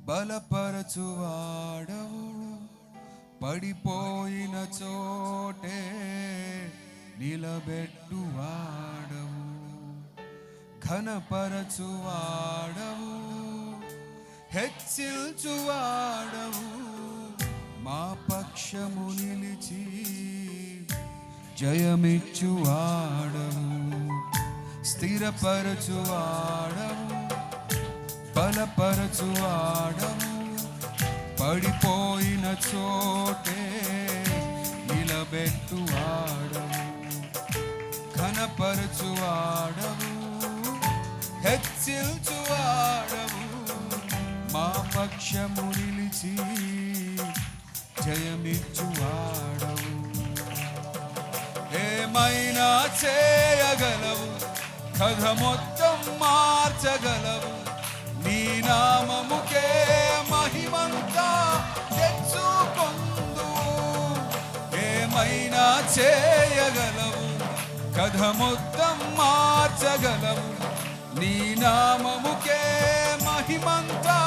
బలపరచువాడవు, పడిపోయిన చోటే నిలబెట్టువాడవు, ఘనపరచువాడవు, హెచ్చించువాడవు, మా పక్షము నిలిచి జయమిచ్చువాడవు, స్థిరపరచువాడవు, బలపరచువాడవు, పడిపోయిన చోటే నిలబెట్టువాడవు, ఘనపరచువాడవు, హెచ్చించువాడవు, మా పక్షము నిలిచి జయమిచ్చువాడవు. ఏమైనా చేయగలవు, కథ మొత్తం మార్చగలవు, నీ నామముకే మహిమంతా తెచ్చుకొందు. ఏమైనా చేయగలవు, కథ మొత్తం మార్చగలవు, నీ నామముకే మహిమంతా.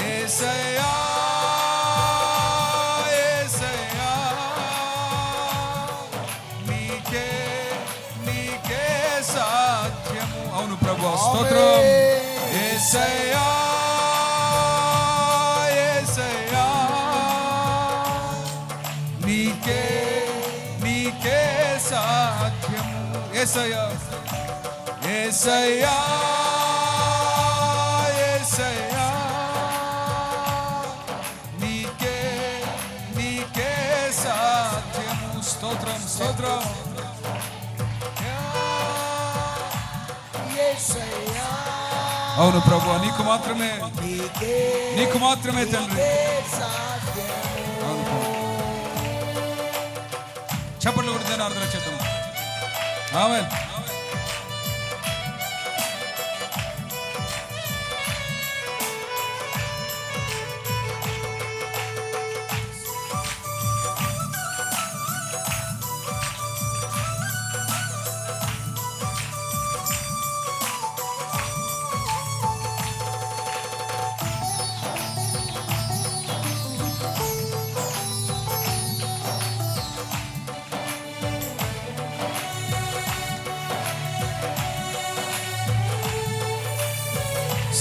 యేసయ్యా యేసయ్యా, నీకే నీకే సాధ్యము. అవును ప్రభువా, స్తోత్రం. యేసయ్యా యేసయ్యా, నీకే నీకే సాధ్యము. యేసయ్యా యేసయ్యా యేసయ్యా, నీకే నీకే సాధ్యము. స్తోత్రం స్తోత్రం. అవును ప్రభువా, నీకు మాత్రమే నీకు మాత్రమే తండ్రి. చప్పట్లు కూడా జనార్దన చేద్దాం. ఆమేన్.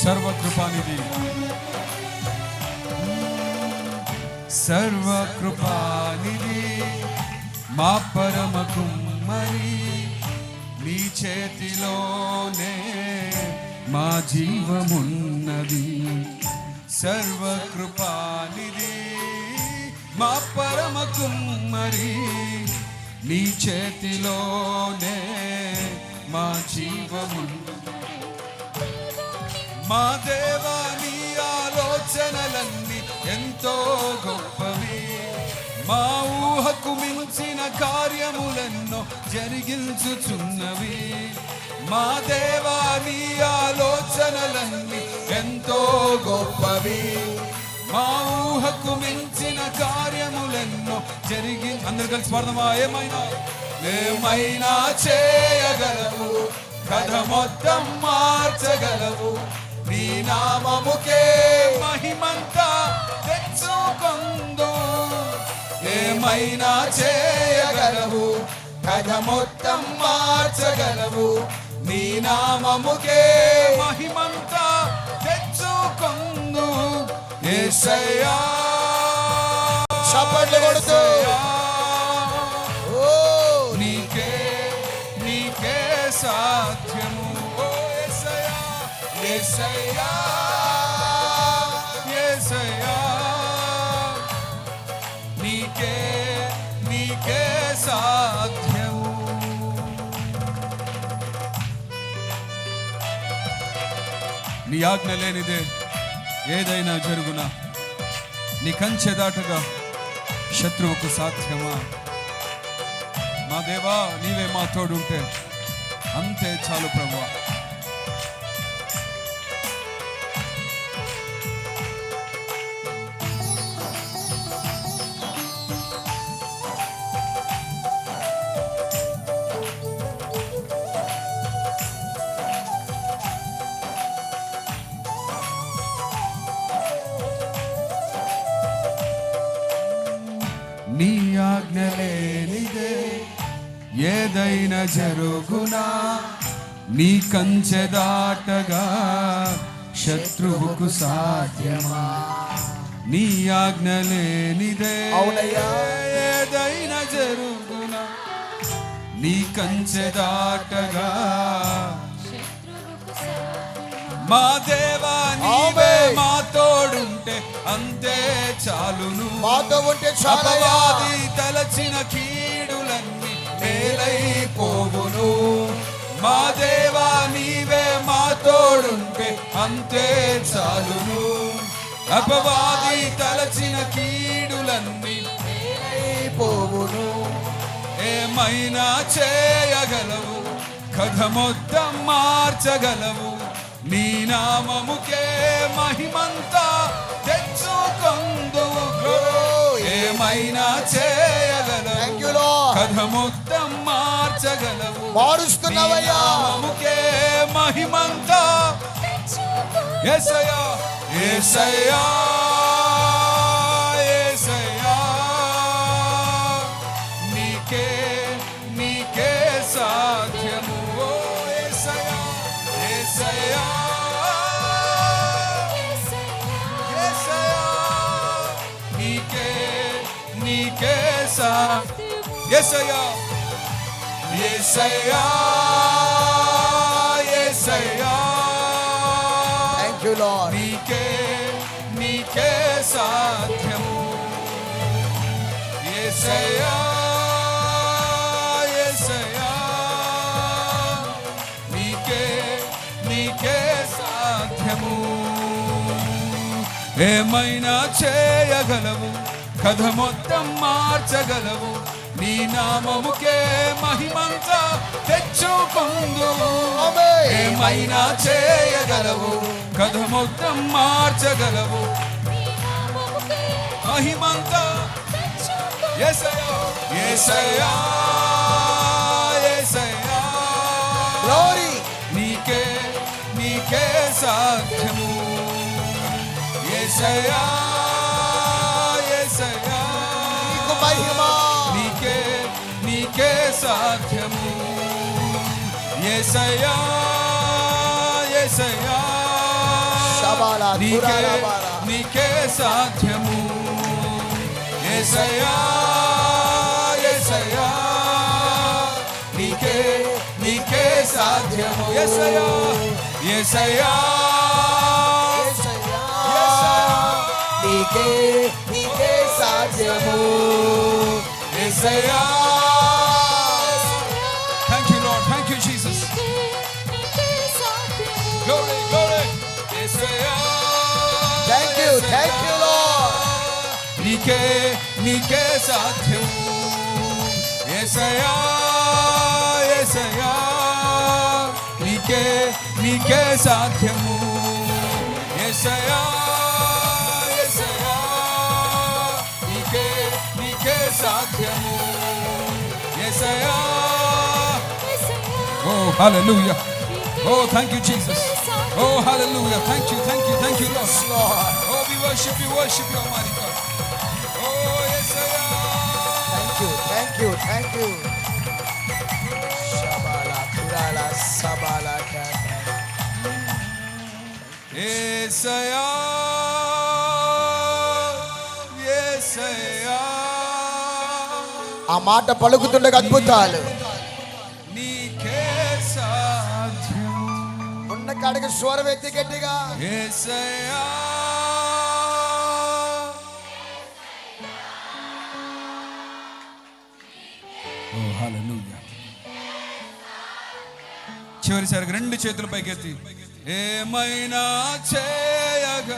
సర్వకృపానిధి, సర్వకృపానిధి, మా పరమ కుమ్మరి, నీ చేతిలోనే మా జీవమున్నది. సర్వకృపానిధి, మా పరమ కుమ్మరి, నీ చేతిలోనే మా జీవమున్నది. మా దేవా, నీ ఆలోచనలన్నీ ఎంతో గొప్పవి, మా ఊహకు మించిన కార్యములెన్నో జరిగించుచున్నవి. మా దేవా, నీ ఆలోచనలన్నీ ఎంతో గొప్పవి, మా ఊహకు మించిన కార్యములెన్నో అందరు కలిసి పాడదామా? ఏమైనా ఏమైనా చేయగలవు, కథ మొత్తం మార్చగలవు, నీ నామముకే మహిమంతా తెచ్చుకొందు. ఏమైనా చేయగలవు, కథ మొత్తం మార్చగలవు, నీ నామముకే మహిమంతా తెచ్చుకొందు. యేసయ్యా, చప్పట్లు కొడుతూ నీకే నీకే సాధ్యము. ఓ యేసయ్యా యేసయ్యా యేసయ్యా, నీకే నీకే సాధ్యము. నీ ఆజ్ఞ లేనిదే ఏదైనా జరుగునా, నీ కంచె దాటగా శత్రువుకు సాధ్యమా? మా దేవా, నీవే మా తోడుంటే అంతే చాలు ప్రభువా. ఆజ్ఞ లేనిదే ఏదైనా జరుగునా, నీ కంచె దాటగా శత్రువుకు సాధ్యమా? నీ ఆజ్ఞ లేనిదే ఏదైనా జరుగునా, నీ కంచె దాటగా. మా దేవా నీవే మా తోడుంటే అంతే చాలును, మాతో ఉంటే చాలు. అపవాది తలచిన కీడులన్నీ మేలైపోవును. మా దేవా నీవే మా తోడుంటే అంతే చాలును, అపవాది తలచిన కీడులన్నీ మేలైపోవును. ఏమైనా చేయగలవు, కథ మొత్తం మార్చగలవు, నీ నామముకే మహిమంతా తెచ్చుకొందువు. ఏమైనా చేయగలవు, కథ మొత్తం మార్చగలవు, మారుస్తున్నావయ్యా. నామముకే మహిమంతా. యేసయ్యా యేసయ్యా యేసయ్యా, నీకే నీకే సాధ్యము. ఓ యేసయ్యా యేసయ్యా యేసయ్యా, నీకే నీకే సాధ్యము. యేసయ్యా యేసయ్యా యేసయ్యా, థాంక్ యూ లార్డ్. నీకే నీకే సాధ్యము. యేసయ్యా యేసయ్యా, నీకే నీకే సాధ్యము. ఏమైనా చేయగలవు, కథ మొత్తం మార్చగలవు, నీ నామముకే మహిమంతా తెచ్చుకొందువు. ఏమైనా చేయగలవు, కథ మొత్తం మార్చగలవు, మహిమంతా. యేసయ్యా యేసయ్యా యేసయ్యా, గ్లోరీ. నీకే నీకే సాధ్యము. యేసయ్యా యేసయ్యా, నీకు మహిమ. నీకే నీకే సాధ్యము. యేసయ్యా యేసయ్యా, నీకే నీకే సాధ్యము. యేసయ్యా యేసయ్యా, నీకే నీకే సాధ్యము. యేసయ్యా యేసయ్యా నీకే నీకే సాధ్యము. యేసయ్యా. Thank you Lord, thank you Jesus. Glory glory. Yesayya Thank you Lord. నీకే నీకే సాధ్యము. యేసయ్యా యేసయ్యా, నీకే నీకే సాధ్యము. యేసయ్యా యేసయ్యా, నీకే నీకే సాధ్యము. యేసయ్యా. Oh hallelujah. Oh thank you Jesus. Oh hallelujah. Thank you Lord. Oh we worship you Almighty God. Oh Yesayya. Thank you. Shabala kurala sabala kata. యేసయ్యా యేసయ్యా, ఆ మాట పలుకుతుండగా అద్భుతాలు. నీకే సాధ్యం. ఉన్న కాడికి స్వరం ఎత్తి గట్టిగా. యేసయ్యా ఓ హల్లెలూయా. చివరిసారిగా రెండు చేతుల పైకెత్తి ఏమైనా చేయగ.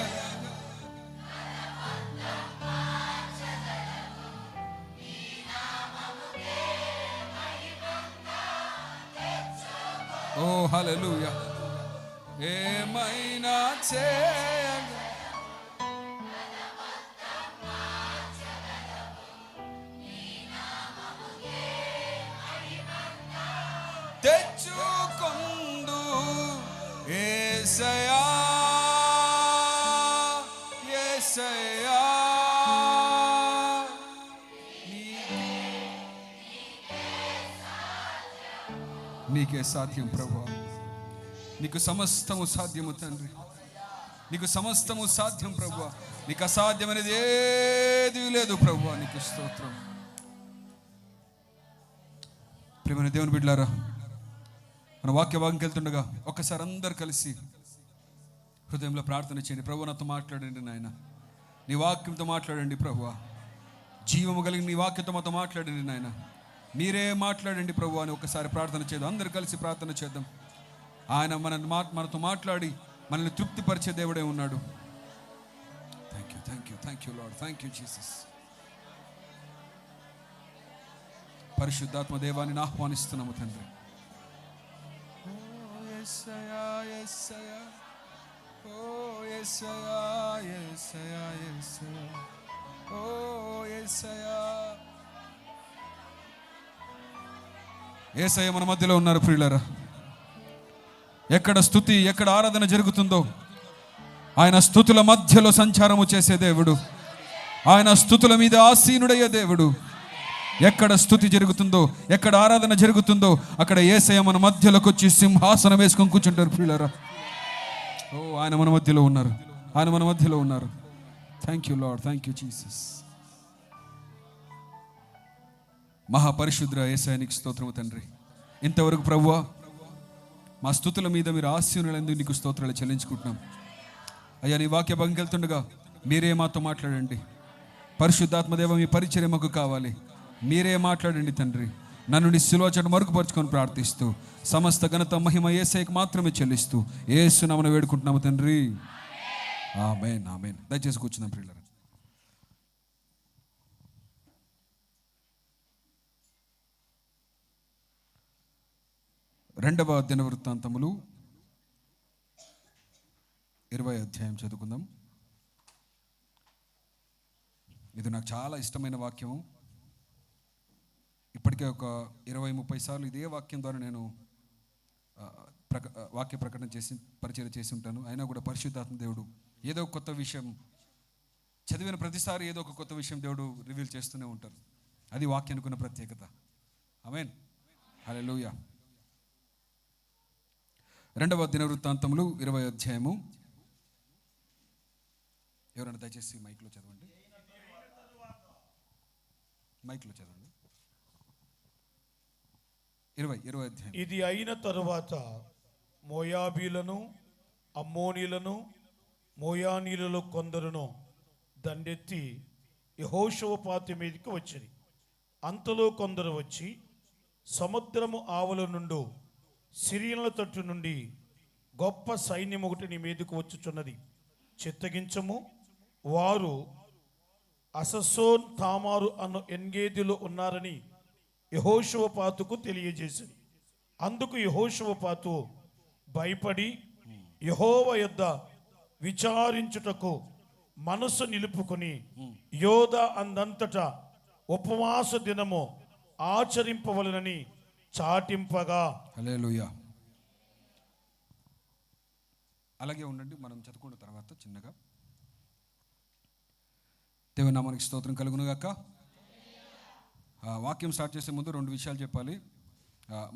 ఓ హల్లెలూయా. ఏమైనా చేయగ. తెచ్చుకొందు యేసయ్యా యేసయ్యా, నీకే నీకే సాధ్యం ప్రభువా. నీకు సమస్తము సాధ్యము తండ్రి, నీకు సమస్తము సాధ్యం ప్రభువా. నీకు అసాధ్యమైనది ఏది లేదు ప్రభువా. నీకు స్తోత్రం. ప్రియమైన దేవుని బిడ్డలారా, మన వాక్య భాగంకి వెళ్తుండగా ఒక్కసారి అందరు కలిసి హృదయంలో ప్రార్థన చేయండి. ప్రభు నాతో మాట్లాడండి నాయన, నీ వాక్యంతో మాట్లాడండి ప్రభువా. జీవము కలిగిన నీ వాక్యంతో మాతో మాట్లాడండి నాయన, మీరే మాట్లాడండి ప్రభు అని ఒకసారి ప్రార్థన చేద్దాం. అందరు కలిసి ప్రార్థన చేద్దాం. ఆయన మనతో మాట్లాడి మనల్ని తృప్తిపరిచే దేవుడే ఉన్నాడు. Thank you, thank you, thank you lord, thank you Jesus. పరిశుద్ధాత్మ దేవాన్ని ఆహ్వానిస్తున్నాము తండ్రి. యేసయ్య మన మధ్యలో ఉన్నారు ప్రియులారా. ఎక్కడ స్తుతి, ఎక్కడ ఆరాధన జరుగుతుందో ఆయన స్తుతుల మధ్యలో సంచారము చేసే దేవుడు. ఆయన స్తుతుల మీద ఆసీనుడయ్యే దేవుడు. ఎక్కడ స్తుతి జరుగుతుందో, ఎక్కడ ఆరాధన జరుగుతుందో అక్కడ యేసయ్య మన మధ్యలోకి వచ్చి సింహాసనం వేసుకొని కూర్చుంటారు ప్రియులారా. ఓ ఆయన మన మధ్యలో ఉన్నారు, ఆయన మన మధ్యలో ఉన్నారు. Thank you lord, thank you Jesus. మహాపరిశుద్ర యేసయ్యనికి స్తోత్రము తండ్రి. ఇంతవరకు ప్రభువా మా స్తుతుల మీద మీరు ఆశీనులందుకు నీకు స్తోత్రాలు చెల్లించుకుంటున్నాం. అయ్యా నీ వాక్య భాగంకి వెళ్తుండగా మీరే మాతో మాట్లాడండి. పరిశుద్ధాత్మదేవ మీ పరిచర్య మాకు కావాలి. మీరే మాట్లాడండి తండ్రి. నన్ను నీ శిలువ చెట్టు మరుగుపరుచుకొని ప్రార్థిస్తూ సమస్త ఘనత మహిమ యేసయ్యకు మాత్రమే చెల్లిస్తూ యేసు నామమున వేడుకుంటున్నాము తండ్రి. ఆమేన్, ఆమేన్. దయచేసి కూర్చుందాం ప్రియులారా. రెండవ దినవృత్తాంతములు 20వ అధ్యాయం చదువుకుందాం. ఇది నాకు చాలా ఇష్టమైన వాక్యం. ఇప్పటికే ఒక 20-30 సార్లు ఇదే వాక్యం ద్వారా నేను వాక్య ప్రకటన చేసి పరిచయం చేసి ఉంటాను. అయినా కూడా పరిశుద్ధాత్మ దేవుడు ఏదో కొత్త విషయం చదివిన ప్రతిసారి ఏదో ఒక కొత్త విషయం దేవుడు రివీల్ చేస్తూనే ఉంటారు. అది వాక్యానికి ఉన్న ప్రత్యేకత. ఆమేన్, హల్లెలూయా. రెండవ దినవృత్తాంతములు 20వ అధ్యాయము. ఎవరైనా దయచేసి మైక్లో చదవండి, మైక్లో చదవండి. 20వ అధ్యాయం. ఇది అయిన తరువాత మోయాబీలను, అమ్మోనీలను, మోయానీలలో కొందరును దండెత్తి యెహోషువపాతు మీదకి వచ్చింది. అంతలో కొందరు వచ్చి సముద్రము ఆవల నుండి సిరియన్ల తట్టు నుండి గొప్ప సైన్యం ఒకటి నీ మీదకు వచ్చుచున్నది, చిత్తగించము. వారు అససోన్ తామారు అన్న ఎన్గేదిలో ఉన్నారని యెహోషువపాతుకు తెలియజేసింది. అందుకు యెహోషువపాతు భయపడి యెహోవా యొద్ద విచారించుటకు మనసు నిలుపుకొని యోధా అందంతటా ఉపవాస దినము ఆచరింపవలనని చాటింపగా. హల్లెలూయా. అలాగే ఉండండి. మనం చదువుకున్న తర్వాత చిన్నగా దేవుని నామానికి స్తోత్రం కలుగును గాక. వాక్యం స్టార్ట్ చేసే ముందు 2 విషయాలు చెప్పాలి.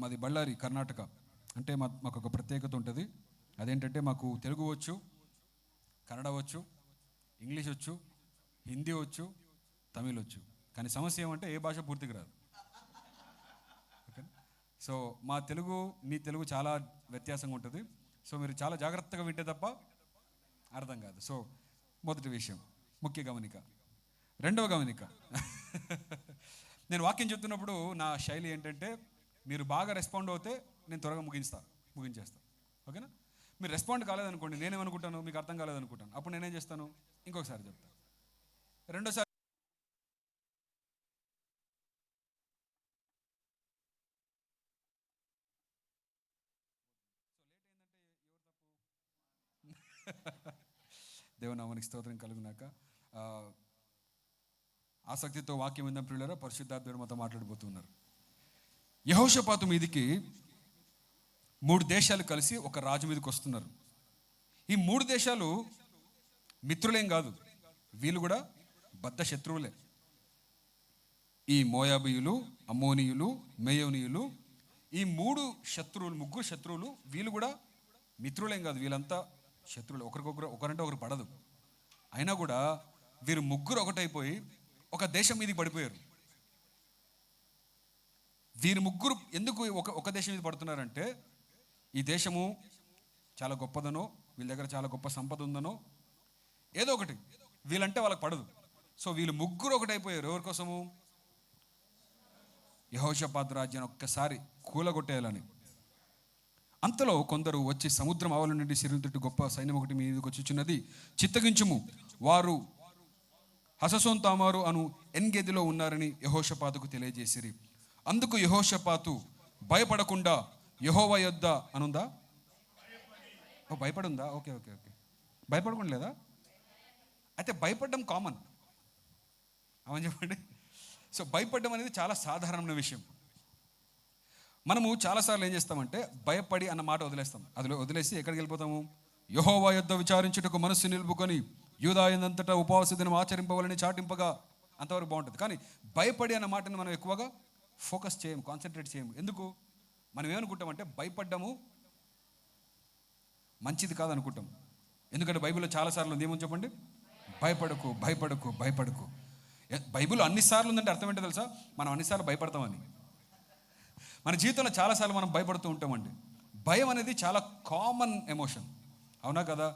మాది బళ్ళారి, కర్ణాటక. అంటే మాకు ఒక ప్రత్యేకత ఉంటుంది. అదేంటంటే మాకు తెలుగు వచ్చు, కన్నడ వచ్చు, ఇంగ్లీష్ వచ్చు, హిందీ వచ్చు, తమిళ్ వచ్చు. కానీ సమస్య ఏమంటే ఏ భాష పూర్తిగా రాదు. ఓకే, సో మా తెలుగు మీ తెలుగు చాలా వ్యత్యాసంగా ఉంటుంది. సో మీరు చాలా జాగ్రత్తగా వింటే తప్ప అర్థం కాదు. సో మొదటి విషయం ముఖ్య గమనిక. రెండవ గమనిక, నేను వాక్యం చెప్తున్నప్పుడు నా శైలి ఏంటంటే మీరు బాగా రెస్పాండ్ అవుతే నేను త్వరగా ముగించేస్తాను. ఓకేనా? మీరు రెస్పాండ్ కాలేదనుకోండి, నేనేమనుకుంటాను మీకు అర్థం కాలేదనుకుంటాను. అప్పుడు నేనేం చేస్తాను, ఇంకొకసారి చెప్తాను. రెండోసారి దేవునామానికి స్తోత్రం కలుగునాక. ఆసక్తితో వాక్యం విందాం ప్రియులారా. పరిశుద్ధాత్ముడు మాతో మాట్లాడబోతున్నారు. యెహోషాపాతు మీదికి 3 దేశాలు కలిసి ఒక రాజు మీదకి వస్తున్నారు. ఈ 3 దేశాలు మిత్రులేం కాదు, వీళ్ళు కూడా బద్ధ శత్రువులే. ఈ మోయాబీయులు, అమ్మోనీయులు, మేయోనీయులు ఈ ముగ్గురు శత్రువులు వీళ్ళు కూడా మిత్రులేం కాదు, వీళ్ళంతా శత్రువులు, ఒకరంటే ఒకరు పడదు. అయినా కూడా వీరు ముగ్గురు ఒకటైపోయి ఒక దేశం మీదకి పడిపోయారు. వీరు ముగ్గురు ఎందుకు ఒక దేశం మీద పడుతున్నారంటే, ఈ దేశము చాలా గొప్పదనో, వీళ్ళ దగ్గర చాలా గొప్ప సంపద ఉందనో, ఏదో ఒకటి వీళ్ళంటే వాళ్ళకి పడదు. సో వీళ్ళు ముగ్గురు ఒకటైపోయారు. ఎవరి కోసము? యెహోషాపాతు రాజ్యాన్ని ఒక్కసారి కూలగొట్టేయాలని. అంతలో కొందరు వచ్చి సముద్రం ఆవల నుండి సిరుతుట్టు గొప్ప సైన్యం ఒకటి మీదకి వచ్చుచున్నది, చిత్తగించుము, వారు హససోన్ తామారు అను ఎన్గెదిలో ఉన్నారని యెహోషాపాతుకు తెలియజేసిరి. అందుకు యెహోషాపాతు భయపడకుండా యెహోవా యొద్ద అనుందా? భయపడుందా? ఓకే ఓకే ఓకే భయపడకుండా లేదా? అయితే భయపడడం కామన్, అవును చెప్పండి. సో భయపడడం అనేది చాలా సాధారణమైన విషయం. మనము చాలాసార్లు ఏం చేస్తామంటే భయపడి అన్న మాట వదిలేస్తాం. అది వదిలేసి ఎక్కడికి వెళ్ళిపోతాము? యెహోవా యొద్ద విచారించుటకు మనస్సు నిలుపుకొని యూదాయందంతటా ఉపవాస దినం ఆచరింపవాలని చాటింపగా అంతవరకు బాగుంటుంది. కానీ భయపడి అన్న మాటని మనం ఎక్కువగా ఫోకస్ చేయము, కాన్సన్ట్రేట్ చేయము. ఎందుకు? మనం ఏమనుకుంటామంటే భయపడ్డము మంచిది కాదనుకుంటాం. ఎందుకంటే బైబిల్లో చాలాసార్లు ఉంది, ఏమని చెప్పండి? భయపడకు భయపడకు భయపడకు. బైబిల్ అన్నిసార్లు ఉందంటే అర్థం ఏంటో తెలుసా? మనం అన్నిసార్లు భయపడతామని. మన జీవితంలో చాలాసార్లు మనం భయపడుతూ ఉంటామండి. భయం అనేది చాలా కామన్ ఎమోషన్, అవునా కదా?